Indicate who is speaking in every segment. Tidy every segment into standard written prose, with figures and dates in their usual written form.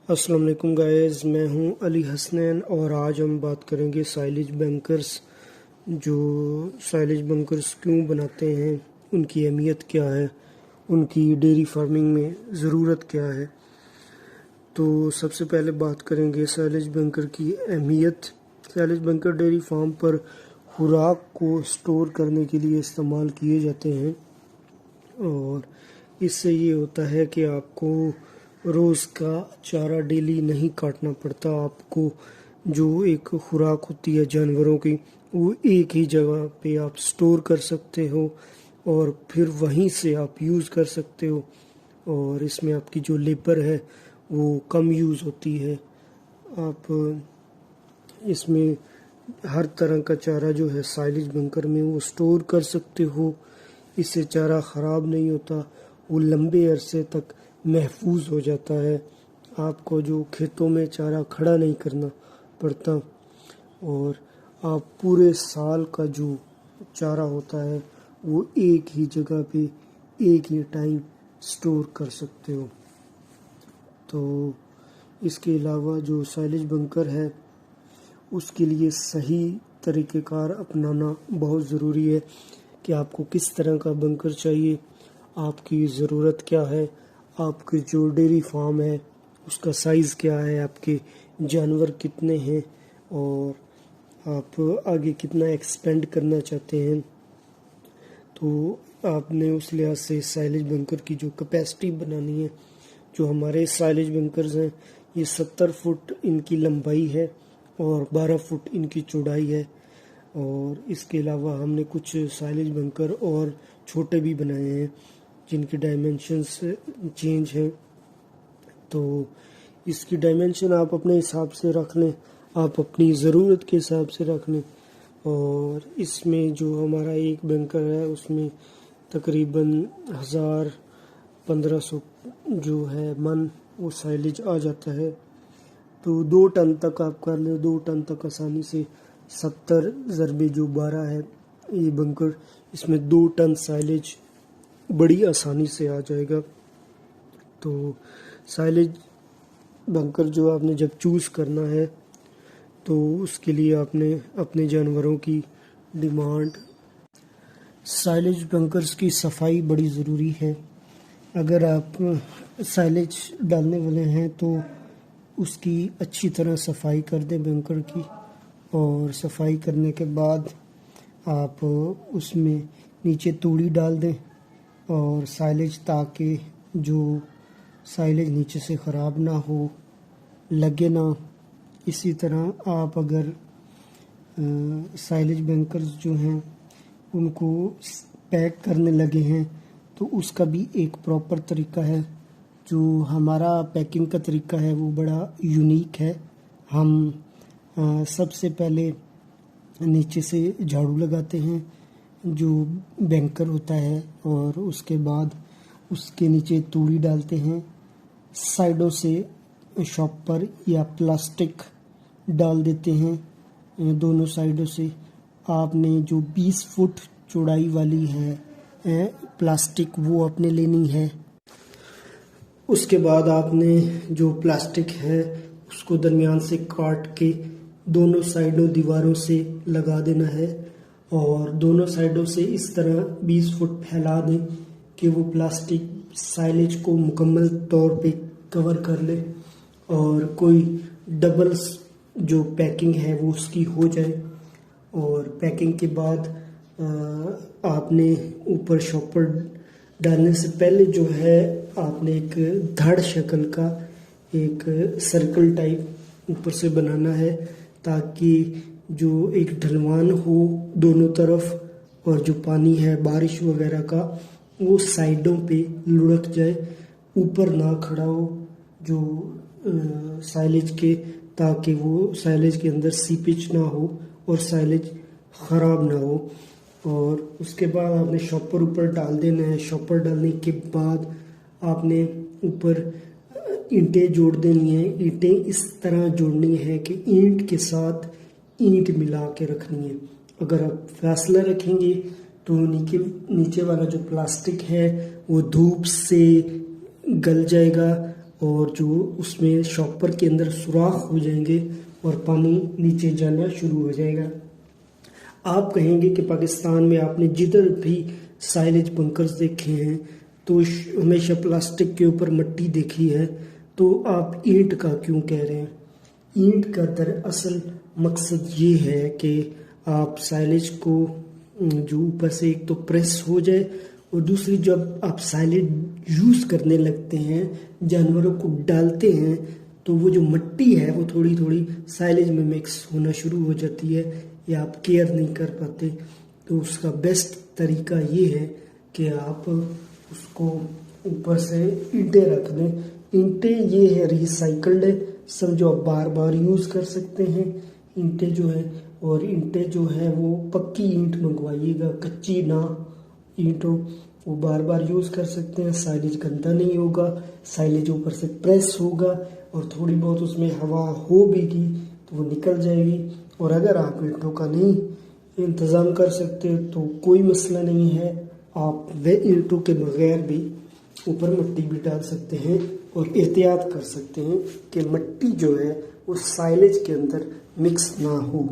Speaker 1: अस्सलाम वालेकुम गाइस, मैं हूं अली हसनैन और आज हम बात करेंगे साइलेज बंकर्स। जो साइलेज बंकर्स क्यों बनाते हैं, उनकी अहमियत क्या है, उनकी डेयरी फार्मिंग में ज़रूरत क्या है। तो सबसे पहले बात करेंगे साइलेज बंकर की अहमियत। साइलेज बंकर डेयरी फार्म पर खुराक को स्टोर करने के लिए इस्तेमाल किए जाते हैं और इससे ये होता है कि आपको रोज़ का चारा डेली नहीं काटना पड़ता। आपको जो एक खुराक होती है जानवरों की, वो एक ही जगह पे आप स्टोर कर सकते हो और फिर वहीं से आप यूज़ कर सकते हो। और इसमें आपकी जो लेबर है वो कम यूज़ होती है। आप इसमें हर तरह का चारा जो है साइलेज बंकर में वो स्टोर कर सकते हो। इससे चारा ख़राब नहीं होता, वो लंबे अरसे तक महफूज हो जाता है। आपको जो खेतों में चारा खड़ा नहीं करना पड़ता और आप पूरे साल का जो चारा होता है वो एक ही जगह पे एक ही टाइम स्टोर कर सकते हो। तो इसके अलावा जो साइलेज बंकर है उसके लिए सही तरीक़ेकार अपनाना बहुत ज़रूरी है कि आपको किस तरह का बंकर चाहिए, आपकी ज़रूरत क्या है, आपके जो डेयरी फार्म है उसका साइज़ क्या है, आपके जानवर कितने हैं और आप आगे कितना एक्सपेंड करना चाहते हैं। तो आपने उस लिहाज से साइलेज बंकर की जो कैपेसिटी बनानी है। जो हमारे साइलेज बंकर्स हैं ये 70 फुट इनकी लंबाई है और 12 फुट इनकी चौड़ाई है। और इसके अलावा हमने कुछ साइलेज बंकर और छोटे भी बनाए हैं जिनके डायमेंशंस चेंज हैं। तो इसकी डायमेंशन आप अपने हिसाब से रख लें, आप अपनी ज़रूरत के हिसाब से रख लें। और इसमें जो हमारा एक बंकर है उसमें तकरीबन 1500 जो है मन वो साइलेज आ जाता है। तो 2 टन तक आप कर लें, 2 टन तक आसानी से 70 ज़रबे जो 12 है ये बंकर, इसमें 2 टन साइलेज बड़ी आसानी से आ जाएगा। तो साइलेज बंकर जो आपने जब चूज़ करना है तो उसके लिए आपने अपने जानवरों की डिमांड, साइलेज बंकर्स की सफाई बड़ी ज़रूरी है। अगर आप साइलेज डालने वाले हैं तो उसकी अच्छी तरह सफाई कर दें बंकर की, और सफाई करने के बाद आप उसमें नीचे तूड़ी डाल दें और साइलेज, ताकि जो साइलेज नीचे से ख़राब ना हो, लगे ना। इसी तरह आप अगर साइलेज बंकर्स जो हैं उनको पैक करने लगे हैं तो उसका भी एक प्रॉपर तरीका है। जो हमारा पैकिंग का तरीका है वो बड़ा यूनिक है। हम सबसे पहले नीचे से झाड़ू लगाते हैं जो बैंकर होता है और उसके बाद उसके नीचे तूड़ी डालते हैं, साइडों से शॉपर या प्लास्टिक डाल देते हैं दोनों साइडों से। आपने जो 20 फुट चौड़ाई वाली है प्लास्टिक वो आपने लेनी है। उसके बाद आपने जो प्लास्टिक है उसको दरमियान से काट के दोनों साइडों दीवारों से लगा देना है और दोनों साइडों से इस तरह 20 फुट फैला दें कि वो प्लास्टिक साइलेज को मुकम्मल तौर पे कवर कर ले और कोई डबल जो पैकिंग है वो उसकी हो जाए। और पैकिंग के बाद आपने ऊपर शॉपर डालने से पहले जो है आपने एक धड़ शक्ल का एक सर्कल टाइप ऊपर से बनाना है, ताकि जो एक ढलवान हो दोनों तरफ और जो पानी है बारिश वगैरह का वो साइडों पे लुढ़क जाए, ऊपर ना खड़ा हो जो साइलेज के, ताकि वो साइलेज के अंदर सीपेज ना हो और साइलेज ख़राब ना हो। और उसके बाद आपने शॉपर ऊपर डाल देना है। शॉपर डालने के बाद आपने ऊपर ईंटें जोड़ देनी है। ईंटें इस तरह जोड़नी है कि ईंट के साथ ईंट मिला के रखनी है। अगर आप फासला रखेंगे तो नीचे वाला जो प्लास्टिक है वो धूप से गल जाएगा और जो उसमें शॉपर के अंदर सुराख हो जाएंगे और पानी नीचे जाना शुरू हो जाएगा। आप कहेंगे कि पाकिस्तान में आपने जिधर भी साइलेज बंकर्स देखे हैं तो हमेशा प्लास्टिक के ऊपर मिट्टी देखी है, तो आप ईंट का क्यों कह रहे हैं? ईंट का दरअसल मकसद ये है कि आप साइलेज को जो ऊपर से एक तो प्रेस हो जाए, और दूसरी जब आप साइलेज यूज़ करने लगते हैं, जानवरों को डालते हैं, तो वो जो मिट्टी है वो थोड़ी थोड़ी साइलेज में मिक्स होना शुरू हो जाती है, या आप केयर नहीं कर पाते। तो उसका बेस्ट तरीका ये है कि आप उसको ऊपर से ईंटें रख दें। ईंटें ये है रिसाइकल्ड है, समझो आप बार बार यूज़ कर सकते हैं ईंटें जो है। और ईंटें जो है वो पक्की ईंट मंगवाइएगा, कच्ची ना ईंट हो, वो बार बार यूज़ कर सकते हैं। साइलेज गंदा नहीं होगा, साइलेज ऊपर से प्रेस होगा, और थोड़ी बहुत उसमें हवा हो भी की तो वो निकल जाएगी। और अगर आप ईंटों का नहीं इंतज़ाम कर सकते तो कोई मसला नहीं है, आप वे ईंटों के बगैर भी ऊपर मिट्टी भी डाल सकते हैं और एहतियात कर सकते हैं कि मिट्टी जो है वो साइलेज के अंदर मिक्स ना हो।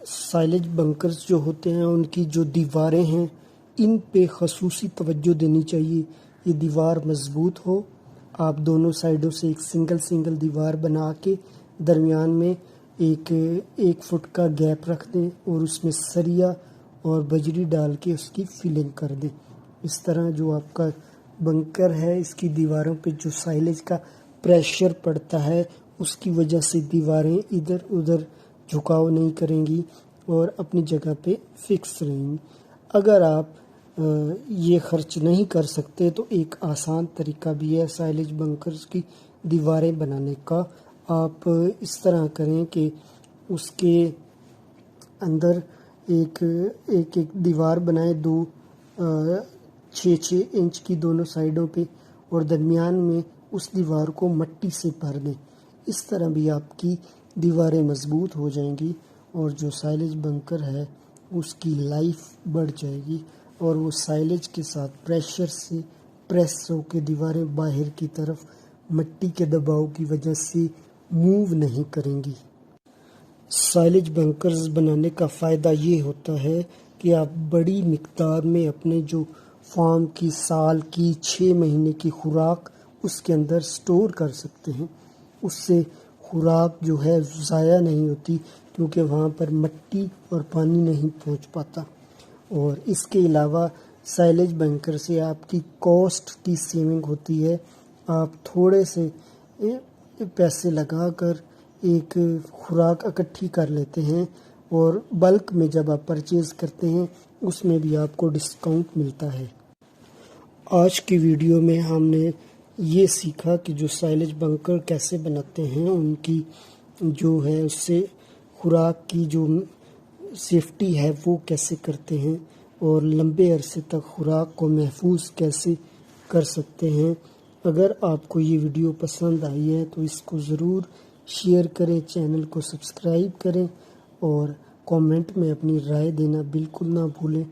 Speaker 1: साइलेज बंकर्स जो होते हैं उनकी जो दीवारें हैं, इन पे खसूसी तवज्जो देनी चाहिए। ये दीवार मजबूत हो, आप दोनों साइडों से एक सिंगल दीवार बना के दरमियान में एक फुट का गैप रख दें और उसमें सरिया और बजरी डाल के उसकी फिलिंग कर दें। इस तरह जो आपका बंकर है, इसकी दीवारों पे जो साइलेज का प्रेशर पड़ता है उसकी वजह से दीवारें इधर उधर झुकाव नहीं करेंगी और अपनी जगह पे फिक्स रहेंगी। अगर आप ये खर्च नहीं कर सकते तो एक आसान तरीका भी है साइलेज बंकर्स की दीवारें बनाने का। आप इस तरह करें कि उसके अंदर एक दीवार बनाएं, 6-6 इंच की दोनों साइडों पे, और दरमियान में उस दीवार को मिट्टी से भर दें। इस तरह भी आपकी दीवारें मजबूत हो जाएंगी और जो साइलेज बंकर है उसकी लाइफ बढ़ जाएगी, और वो साइलेज के साथ प्रेशर से प्रेस होकर दीवारें बाहर की तरफ मिट्टी के दबाव की वजह से मूव नहीं करेंगी। साइलेज बंकर्स बनाने का फ़ायदा ये होता है कि आप बड़ी मिकदार में अपने जो फार्म की साल की 6 महीने की खुराक उसके अंदर स्टोर कर सकते हैं। उससे खुराक जो है ज़ाया नहीं होती, क्योंकि वहाँ पर मिट्टी और पानी नहीं पहुँच पाता। और इसके अलावा साइलेज बंकर से आपकी कॉस्ट की सेविंग होती है। आप थोड़े से पैसे लगाकर एक खुराक इकट्ठी कर लेते हैं, और बल्क में जब आप परचेज़ करते हैं उसमें भी आपको डिस्काउंट मिलता है। आज की वीडियो में हमने ये सीखा कि जो साइलेज बंकर कैसे बनाते हैं, उनकी जो है उससे खुराक की जो सेफ्टी है वो कैसे करते हैं, और लंबे अरसे तक खुराक को महफूज कैसे कर सकते हैं। अगर आपको ये वीडियो पसंद आई है तो इसको ज़रूर शेयर करें, चैनल को सब्सक्राइब करें और कमेंट में अपनी राय देना बिल्कुल ना भूलें।